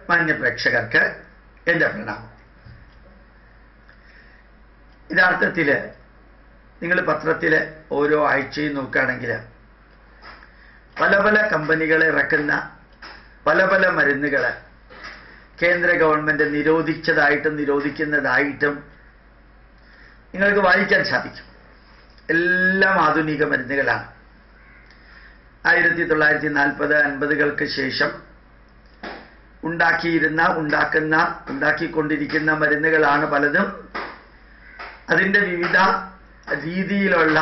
മാന്യ പ്രേക്ഷകർക്ക് എൻ്റെ പ്രണാമം. യഥാർത്ഥത്തിൽ നിങ്ങൾ പത്രത്തിൽ ഓരോ ആഴ്ചയും നോക്കുകയാണെങ്കിൽ പല പല കമ്പനികൾ ഇറക്കുന്ന പല പല മരുന്നുകൾ കേന്ദ്ര ഗവൺമെൻറ് നിരോധിച്ചതായിട്ടും നിരോധിക്കുന്നതായിട്ടും നിങ്ങൾക്ക് വായിക്കാൻ സാധിക്കും. എല്ലാം ആധുനിക മരുന്നുകളാണ്. 1940-50 ശേഷം ഉണ്ടാക്കിക്കൊണ്ടിരിക്കുന്ന മരുന്നുകളാണ് പലതും. അതിൻ്റെ വിവിധ രീതിയിലുള്ള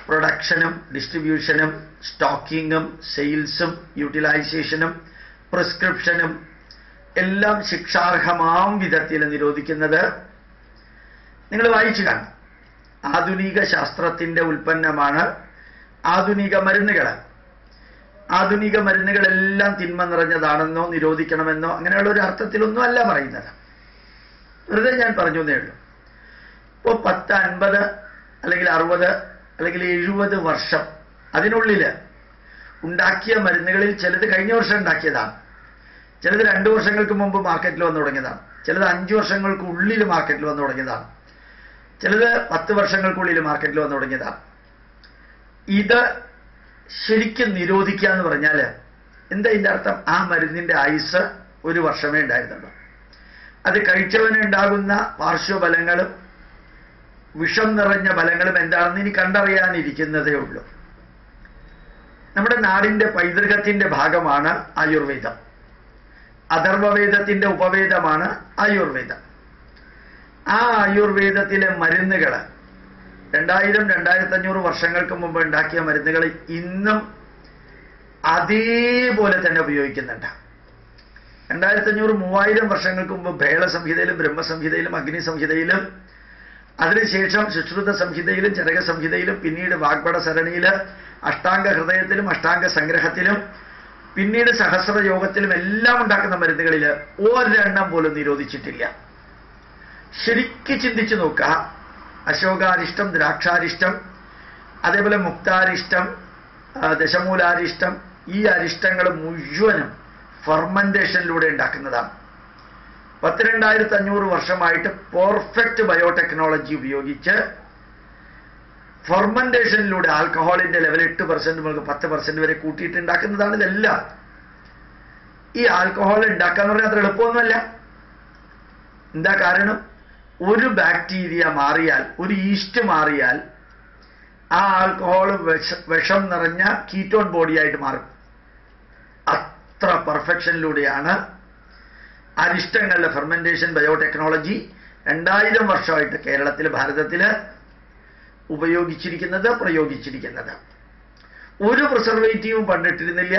പ്രൊഡക്ഷനും ഡിസ്ട്രിബ്യൂഷനും സ്റ്റോക്കിങ്ങും സെയിൽസും യൂട്ടിലൈസേഷനും പ്രിസ്ക്രിപ്ഷനും എല്ലാം ശിക്ഷാർഹമാം വിധത്തിൽ നിരോധിക്കുന്നത് നിങ്ങൾ വായിച്ചു കാണും. ആധുനിക ശാസ്ത്രത്തിൻ്റെ ഉൽപ്പന്നമാണ് ആധുനിക മരുന്നുകൾ. ആധുനിക മരുന്നുകളെല്ലാം തിന്മ നിറഞ്ഞതാണെന്നോ നിരോധിക്കണമെന്നോ അങ്ങനെയുള്ള ഒരു അർത്ഥത്തിലൊന്നും അല്ല പറയുന്നത്. വെറുതെ ഞാൻ പറഞ്ഞു എന്നേ ഉള്ളൂ. ഇപ്പോൾ 10, 50 അല്ലെങ്കിൽ 60 അല്ലെങ്കിൽ 70 വർഷം അതിനുള്ളിൽ ഉണ്ടാക്കിയ മരുന്നുകളിൽ ചിലത് കഴിഞ്ഞ വർഷം ഉണ്ടാക്കിയതാണ്, ചിലത് 2 വർഷങ്ങൾക്ക് മുമ്പ് മാർക്കറ്റിൽ വന്നു തുടങ്ങിയതാണ്, ചിലത് 5 വർഷങ്ങൾക്കുള്ളിൽ മാർക്കറ്റിൽ വന്നു തുടങ്ങിയതാണ്, ചിലത് 10 വർഷങ്ങൾക്കുള്ളിൽ മാർക്കറ്റിൽ വന്നു തുടങ്ങിയതാണ്. ഇത് ശരിക്കും നിരോധിക്കുക എന്ന് പറഞ്ഞാൽ എന്താ ഇതിൻ്റെ അർത്ഥം? ആ മരുന്നിൻ്റെ ആയുസ് 1 വർഷമേ ഉണ്ടായിരുന്നുള്ളൂ. അത് കഴിച്ചവനുണ്ടാകുന്ന പാർശ്വഫലങ്ങളും വിഷം നിറഞ്ഞ ഫലങ്ങളും എന്താണെന്ന് ഇനി കണ്ടറിയാനിരിക്കുന്നതേ ഉള്ളൂ. നമ്മുടെ നാടിൻ്റെ പൈതൃകത്തിൻ്റെ ഭാഗമാണ് ആയുർവേദം. അഥർവവേദത്തിൻ്റെ ഉപവേദമാണ് ആയുർവേദം. ആ ആയുർവേദത്തിലെ മരുന്നുകൾ 2000-2500 വർഷങ്ങൾക്ക് മുമ്പ് ഉണ്ടാക്കിയ മരുന്നുകൾ ഇന്നും അതേപോലെ തന്നെ ഉപയോഗിക്കുന്നുണ്ട്. 2500-3000 വർഷങ്ങൾക്ക് മുമ്പ് ഭേള സംഹിതയിലും ബ്രഹ്മസംഹിതയിലും അഗ്നിസംഹിതയിലും അതിനുശേഷം സുശ്രുത സംഹിതയിലും ചരക സംഹിതയിലും പിന്നീട് വാഗ്ഭട സരണിയിൽ അഷ്ടാംഗ ഹൃദയത്തിലും അഷ്ടാംഗ സംഗ്രഹത്തിലും പിന്നീട് സഹസ്രയോഗത്തിലും എല്ലാം ഉണ്ടാക്കുന്ന മരുന്നുകളിൽ ഒരെണ്ണം പോലും നിരോധിച്ചിട്ടില്ല. ശരിക്ക് ചിന്തിച്ചു നോക്കുക. അശോകാരിഷ്ടം, ദ്രാക്ഷാരിഷ്ടം, അതേപോലെ മുക്താരിഷ്ടം, ദശമൂലാരിഷ്ടം, ഈ അരിഷ്ടങ്ങൾ മുഴുവനും ഫെർമെന്റേഷനിലൂടെ ഉണ്ടാക്കുന്നതാണ്. 12,500 വർഷമായിട്ട് പെർഫെക്റ്റ് ബയോടെക്നോളജി ഉപയോഗിച്ച് ഫെർമെന്റേഷനിലൂടെ ആൽക്കഹോളിന്റെ ലെവൽ 8% മുതൽ 10% വരെ കൂട്ടിയിട്ട് ഉണ്ടാക്കുന്നതാണ് ഇതെല്ലാം. ഈ ആൽക്കഹോൾ ഉണ്ടാക്കാന്ന് പറഞ്ഞാൽ അത്ര എളുപ്പമൊന്നുമല്ല. എന്താ കാരണം? ഒരു ബാക്ടീരിയ മാറിയാൽ, ഒരു ഈസ്റ്റ് മാറിയാൽ ആ ആൽക്കഹോൾ വിഷം നിറഞ്ഞ കീറ്റോൺ ബോഡിയായിട്ട് മാറും. അത്ര പെർഫെക്ഷനിലൂടെയാണ് അരിഷ്ടങ്ങളുടെ ഫെർമെന്റേഷൻ ബയോടെക്നോളജി 2000 വർഷമായിട്ട് കേരളത്തിൽ, ഭാരതത്തിൽ ഉപയോഗിച്ചിരിക്കുന്നത്, പ്രയോഗിച്ചിരിക്കുന്നത്. ഒരു പ്രിസർവേറ്റീവും പണ്ടിട്ടിരുന്നില്ല,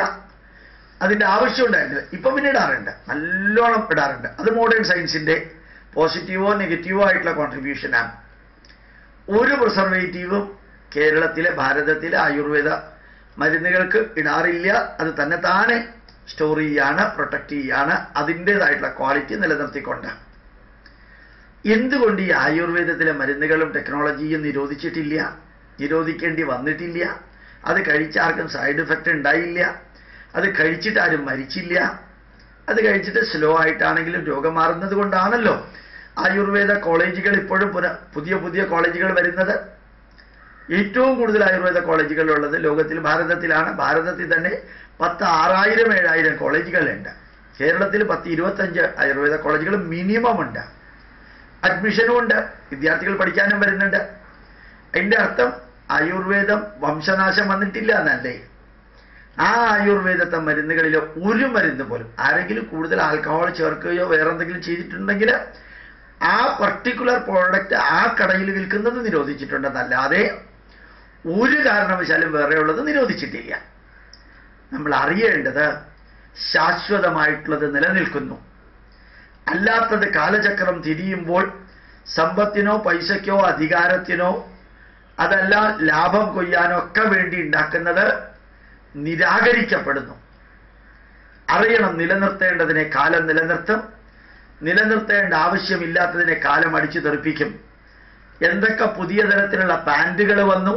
അതിൻ്റെ ആവശ്യം ഉണ്ടായിരുന്നില്ല. ഇപ്പം പിന്നെ ഇടാറുണ്ട്, നല്ലോണം ഇടാറുണ്ട്. അത് മോഡേൺ സയൻസിൻ്റെ പോസിറ്റീവോ നെഗറ്റീവോ ആയിട്ടുള്ള കോൺട്രിബ്യൂഷനാണ്. ഒരു പ്രിസർവേറ്റീവും കേരളത്തിലെ, ഭാരതത്തിലെ ആയുർവേദ മരുന്നുകൾക്ക് ഇടാറില്ല. അത് തന്നെ താനെ സ്റ്റോർ ചെയ്യാണ്, പ്രൊട്ടക്ട് ചെയ്യാണ്, അതിൻ്റേതായിട്ടുള്ള ക്വാളിറ്റി നിലനിർത്തിക്കൊണ്ട്. എന്തുകൊണ്ട് ഈ ആയുർവേദത്തിലെ മരുന്നുകളും ടെക്നോളജിയും നിരോധിച്ചിട്ടില്ല? നിരോധിക്കേണ്ടി വന്നിട്ടില്ല. അത് കഴിച്ചാർക്കും സൈഡ് എഫക്റ്റ് ഉണ്ടായില്ല. അത് കഴിച്ചിട്ട് ആരും മരിച്ചില്ല. അത് കഴിച്ചിട്ട് സ്ലോ ആയിട്ടാണെങ്കിലും രോഗം മാറുന്നത് കൊണ്ടാണല്ലോ ആയുർവേദ കോളേജുകൾ ഇപ്പോഴും പുതിയ പുതിയ കോളേജുകൾ വരുന്നത്. ഏറ്റവും കൂടുതൽ ആയുർവേദ കോളേജുകളുള്ളത് ലോകത്തിൽ ഭാരതത്തിലാണ്. ഭാരതത്തിൽ തന്നെ 6,000-7,000 കോളേജുകളുണ്ട്. കേരളത്തിൽ 10-25 ആയുർവേദ കോളേജുകൾ മിനിമം ഉണ്ട്. അഡ്മിഷനും ഉണ്ട്, വിദ്യാർത്ഥികൾ പഠിക്കാനും വരുന്നുണ്ട്. അതിൻ്റെ അർത്ഥം ആയുർവേദം വംശനാശം വന്നിട്ടില്ല എന്നല്ലേ? ആ ആയുർവേദത്തെ മരുന്നുകളിൽ ഒരു മരുന്ന് പോലും ആരെങ്കിലും കൂടുതൽ ആൽക്കഹോൾ ചേർക്കുകയോ വേറെന്തെങ്കിലും ചെയ്തിട്ടുണ്ടെങ്കിൽ ആ പർട്ടിക്കുലർ പ്രോഡക്റ്റ് ആ കടയിൽ വിൽക്കുന്നത് നിരോധിച്ചിട്ടുണ്ടെന്നല്ലാതെ ഒരു കാരണവശാലും വേറെയുള്ളത് നിരോധിച്ചിട്ടില്ല. നമ്മൾ അറിയേണ്ടത് ശാശ്വതമായിട്ടുള്ളത് നിലനിൽക്കുന്നു, അല്ലാത്തത് കാലചക്രം തിരിയുമ്പോൾ സമ്പത്തിനോ പൈസയ്ക്കോ അധികാരത്തിനോ അതല്ല ലാഭം കൊയ്യാനോ ഒക്കെ വേണ്ടി ഉണ്ടാക്കുന്നത് നിരാകരിക്കപ്പെടുന്നു. അറിയണം, നിലനിർത്തേണ്ടതിനെ കാലം നിലനിർത്തും, നിലനിർത്തേണ്ട ആവശ്യമില്ലാത്തതിനെ കാലം അടിച്ചു തെറിപ്പിക്കും. എന്തൊക്കെ പുതിയ തരത്തിലുള്ള പാൻറ്റുകൾ വന്നു,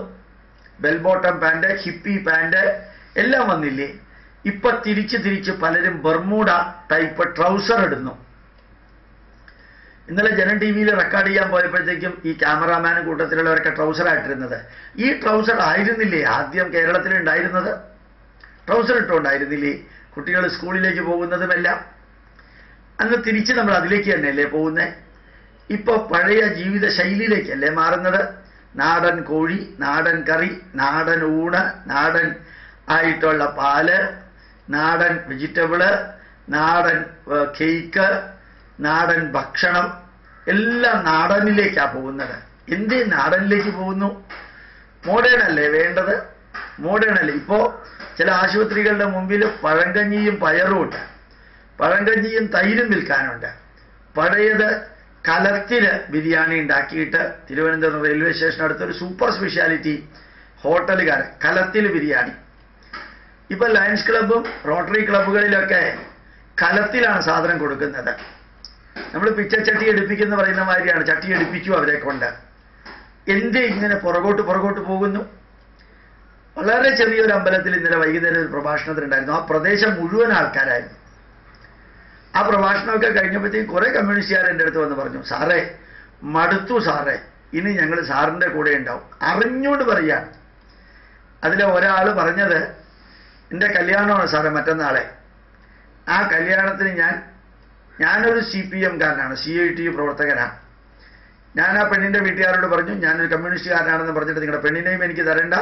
bell bottom pant, hippie pant എല്ലാം വന്നില്ലേ? ഇപ്പൊ തിരിച്ച് പലരും ബർമൂഡ ടൈപ്പ് ട്രൗസർ ഇടുന്നു. ഇന്നലെ ജനം ടി വിയിൽ റെക്കോർഡ് ചെയ്യാൻ പോയപ്പോഴത്തേക്കും ഈ ക്യാമറാമാനും കൂട്ടത്തിലുള്ളവരൊക്കെ ട്രൗസറായിട്ടിരുന്നത്. ഈ ട്രൗസർ ആയിരുന്നില്ലേ ആദ്യം കേരളത്തിൽ ഉണ്ടായിരുന്നത്? ട്രൗസർ ഇട്ടുകൊണ്ടായിരുന്നില്ലേ കുട്ടികൾ സ്കൂളിലേക്ക് പോകുന്നതുമെല്ലാം? അന്ന് തിരിച്ച് നമ്മൾ അതിലേക്ക് തന്നെയല്ലേ പോകുന്നത്? ഇപ്പൊ പഴയ ജീവിത ശൈലിയിലേക്കല്ലേ മാറുന്നത്? നാടൻ കോഴി, നാടൻ കറി, നാടൻ ഊണ്, നാടൻ ആയിട്ടുള്ള പാല്, നാടൻ വെജിറ്റബിള്, നാടൻ കേക്ക്, നാടൻ ഭക്ഷണം, എല്ലാം നാടനിലേക്കാണ് പോകുന്നത്. എന്തേ നാടനിലേക്ക് പോകുന്നു? മോഡേൺ അല്ലേ വേണ്ടത്? മോഡേൺ അല്ലേ? ഇപ്പോ ചില ആശുപത്രികളുടെ മുമ്പിൽ പഴങ്കഞ്ഞിയും പയറും ഉണ്ട്, പഴങ്കഞ്ഞിയും തൈരും വിൽക്കാനുണ്ട്. പഴയത് കലത്തില് ബിരിയാണി ഉണ്ടാക്കിയിട്ട് തിരുവനന്തപുരം റെയിൽവേ സ്റ്റേഷൻ അടുത്തൊരു സൂപ്പർ സ്പെഷ്യാലിറ്റി ഹോട്ടലുകാർ കലത്തിൽ ബിരിയാണി. ഇപ്പൊ ലയൺസ് ക്ലബും റോട്ടറി ക്ലബുകളിലൊക്കെ കലത്തിലാണ് സാധനം കൊടുക്കുന്നത്. നമ്മൾ പിച്ചച്ചട്ടി എടുപ്പിക്കുന്ന പറയുന്ന മാതിരിയാണ്, ചട്ടി എടുപ്പിച്ചു അവരെ കൊണ്ട്. എന്തേ ഇങ്ങനെ പുറകോട്ട് പോകുന്നു? വളരെ ചെറിയൊരു അമ്പലത്തിൽ ഇന്നലെ വൈകുന്നേരം ഒരു പ്രഭാഷണത്തിനുണ്ടായിരുന്നു. ആ പ്രദേശം മുഴുവൻ ആൾക്കാരായിരുന്നു. ആ പ്രഭാഷണമൊക്കെ കഴിഞ്ഞപ്പോഴത്തേക്കും കുറെ കമ്മ്യൂണിസ്റ്റുകാർ എൻ്റെ അടുത്ത് വന്ന് പറഞ്ഞു, സാറേ മടുത്തു സാറേ, ഇനി ഞങ്ങൾ സാറിൻ്റെ കൂടെ ഉണ്ടാവും. അറിഞ്ഞുകൊണ്ട് പറയാണ്. അതിലെ ഒരാൾ പറഞ്ഞത്, എൻ്റെ കല്യാണമാണ് സാറേ മറ്റന്നാളെ. ആ കല്യാണത്തിന് ഞാനൊരു CPM കാരനാണ്, CITU പ്രവർത്തകനാണ്. ഞാൻ ആ പെണ്ണിൻ്റെ വീട്ടുകാരോട് പറഞ്ഞു, ഞാനൊരു കമ്മ്യൂണിസ്റ്റുകാരനാണെന്ന് പറഞ്ഞിട്ട് നിങ്ങളുടെ പെണ്ണിനെയും എനിക്ക് തരണ്ട,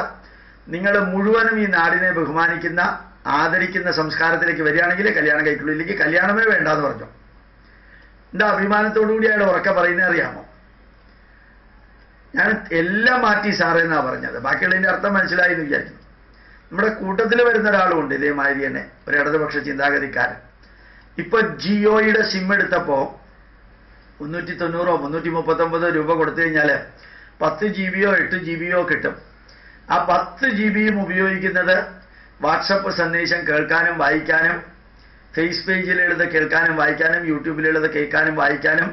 നിങ്ങൾ മുഴുവനും ഈ നാടിനെ ബഹുമാനിക്കുന്ന ആദരിക്കുന്ന സംസ്കാരത്തിലേക്ക് വരികയാണെങ്കിൽ കല്യാണം കഴിക്കുള്ളൂ, ഇല്ലെങ്കിൽ കല്യാണമേ വേണ്ടെന്ന് പറഞ്ഞു. എന്താ അഭിമാനത്തോടു കൂടി അയാൾ ഉറക്കെ പറയുന്നത് അറിയാമോ? ഞാൻ എല്ലാം മാറ്റി സാറേ എന്നാ പറഞ്ഞത്. ബാക്കിയുള്ളതിൻ്റെ അർത്ഥം മനസ്സിലായി എന്ന് വിചാരിക്കുന്നു. നമ്മുടെ കൂട്ടത്തിൽ വരുന്ന ഒരാളുമുണ്ട് ഇതേമാതിരി തന്നെ, ഒരു ഇടതുപക്ഷ ചിന്താഗതിക്കാരൻ. ഇപ്പൊ ജിയോയുടെ സിം എടുത്തപ്പോ 390 339 രൂപ കൊടുത്തു കഴിഞ്ഞാൽ 10 GB 8 GB കിട്ടും. ആ 10 GB ഉപയോഗിക്കുന്നത് വാട്സപ്പ് സന്ദേശം കേൾക്കാനും വായിക്കാനും, ഫേസ് പേജിലുള്ളത് കേൾക്കാനും വായിക്കാനും, യൂട്യൂബിലുള്ളത് കേൾക്കാനും വായിക്കാനും,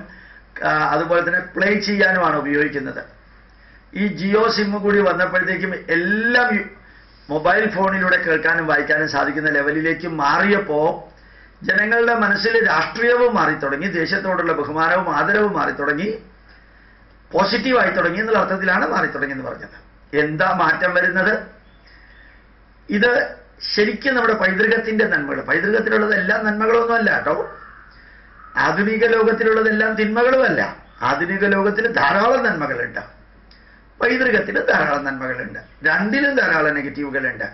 അതുപോലെ തന്നെ പ്ലേ ചെയ്യാനുമാണ് ഉപയോഗിക്കുന്നത്. ഈ ജിയോ സിം കൂടി വന്നപ്പോഴത്തേക്കും എല്ലാം മൊബൈൽ ഫോണിലൂടെ കേൾക്കാനും വായിക്കാനും സാധിക്കുന്ന ലെവലിലേക്ക് മാറിയപ്പോ ജനങ്ങളുടെ മനസ്സിൽ രാഷ്ട്രീയവും മാറിത്തുടങ്ങി, ദേശത്തോടുള്ള ബഹുമാനവും ആദരവും മാറിത്തുടങ്ങി, പോസിറ്റീവായി തുടങ്ങി എന്നുള്ള അർത്ഥത്തിലാണ് മാറിത്തുടങ്ങി എന്ന് പറഞ്ഞത്. എന്താ മാറ്റം വരുന്നത്? ഇത് ശരിക്കും നമ്മുടെ പൈതൃകത്തിന്റെ നന്മകൾ, പൈതൃകത്തിലുള്ളതെല്ലാം നന്മകളൊന്നുമല്ല കേട്ടോ. ആധുനിക ലോകത്തിലുള്ളതെല്ലാം തിന്മകളുമല്ല. ആധുനിക ലോകത്തിന് ധാരാളം നന്മകളുണ്ട്, പൈതൃകത്തിന് ധാരാളം നന്മകളുണ്ട്. രണ്ടിലും ധാരാളം നെഗറ്റീവുകളുണ്ട്.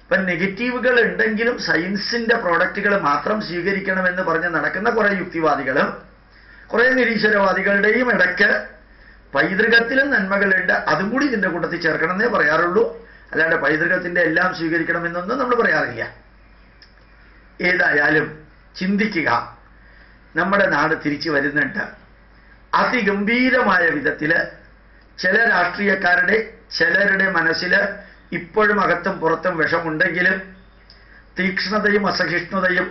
ഇപ്പം നെഗറ്റീവുകൾ ഉണ്ടെങ്കിലും സയൻസിന്റെ പ്രോഡക്റ്റുകൾ മാത്രം സ്വീകരിക്കണമെന്ന് പറഞ്ഞ് നടക്കുന്ന കുറെ യുക്തിവാദികളും കുറെ നിരീശ്വരവാദികളുടെയും ഇടയ്ക്ക് പൈതൃകത്തിലും നന്മകളുണ്ട്, അതും കൂടി ഇതിന്റെ കൂട്ടത്തിൽ ചേർക്കണമെന്നേ പറയാറുള്ളൂ. അല്ലാണ്ട് പൈതൃകത്തിന്റെ എല്ലാം സ്വീകരിക്കണമെന്നൊന്നും നമ്മൾ പറയാറില്ല. ഏതായാലും ചിന്തിക്കുക, നമ്മുടെ നാട് തിരിച്ചു വരുന്നുണ്ട്. അതിഗംഭീരമായ വിധത്തില് ചില രാഷ്ട്രീയക്കാരുടെ ചിലരുടെ മനസ്സിൽ ഇപ്പോഴും അകത്തും പുറത്തും വിഷമുണ്ടെങ്കിലും തീക്ഷ്ണതയും അസഹിഷ്ണുതയും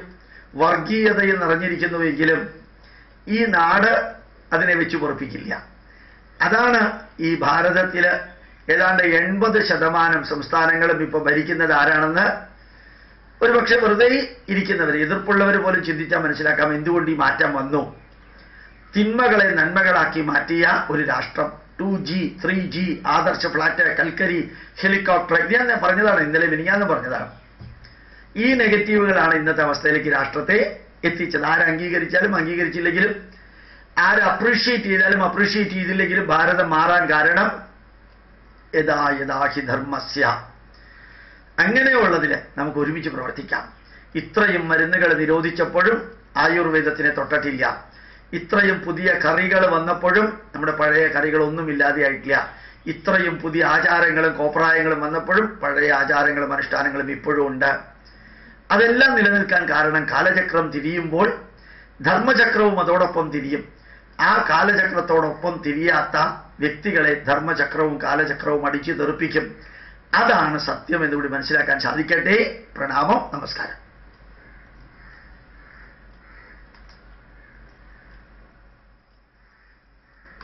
വർഗീയതയും നിറഞ്ഞിരിക്കുന്നുവെങ്കിലും ഈ നാട് അതിനെ വെച്ചു പൊറുപ്പിക്കില്ല. അതാണ് ഈ ഭാരതത്തില് ഏതാണ്ട് 80% സംസ്ഥാനങ്ങളും ഇപ്പൊ ഭരിക്കുന്നത് ആരാണെന്ന് ഒരുപക്ഷെ വെറുതെ ഇരിക്കുന്നവർ, എതിർപ്പുള്ളവർ പോലും ചിന്തിച്ചാൽ മനസ്സിലാക്കാം എന്തുകൊണ്ട് ഈ മാറ്റം വന്നു. തിന്മകളെ നന്മകളാക്കി മാറ്റിയ ഒരു രാഷ്ട്രം. 2G 3G ആദർശ ഫ്ലാറ്റ്, കൽക്കരി, ഹെലികോപ്റ്റർ, ഇത് ഞാൻ പറഞ്ഞതാണ്, ഇന്നലെ മിനിഞ്ഞാന്ന് പറഞ്ഞതാണ്. ഈ നെഗറ്റീവുകളാണ് ഇന്നത്തെ അവസ്ഥയിലേക്ക് രാഷ്ട്രത്തെ എത്തിച്ചത്. ആര് അംഗീകരിച്ചാലും അംഗീകരിച്ചില്ലെങ്കിലും, ആര് അപ്രീഷിയേറ്റ് ചെയ്താലും അപ്രീഷിയേറ്റ് ചെയ്തില്ലെങ്കിലും ഭാരതം മാറാൻ കാരണം യഥാ യഥാ ഹി ധർമ്മസ്യ. അങ്ങനെയുള്ളതിൽ നമുക്ക് ഒരുമിച്ച് പ്രവർത്തിക്കാം. ഇത്രയും മരുന്നുകൾ നിരോധിച്ചപ്പോഴും ആയുർവേദത്തിനെ തൊട്ടിട്ടില്ല. ഇത്രയും പുതിയ കറികൾ വന്നപ്പോഴും നമ്മുടെ പഴയ കറികളൊന്നും ഇല്ലാതെയായിട്ടില്ല. ഇത്രയും പുതിയ ആചാരങ്ങളും കോപ്രായങ്ങളും വന്നപ്പോഴും പഴയ ആചാരങ്ങളും അനുഷ്ഠാനങ്ങളും ഇപ്പോഴും ഉണ്ട്. അതെല്ലാം നിലനിൽക്കാൻ കാരണം കാലചക്രം തിരിയുമ്പോൾ ധർമ്മചക്രവും അതോടൊപ്പം തിരിയും. ആ കാലചക്രത്തോടൊപ്പം തിരിയാത്ത വ്യക്തികളെ ധർമ്മചക്രവും കാലചക്രവും അടിച്ചു തെറിപ്പിക്കും. അതാണ് സത്യം എന്നുകൂടി മനസ്സിലാക്കാൻ സാധിക്കട്ടെ. പ്രണാമം, നമസ്കാരം.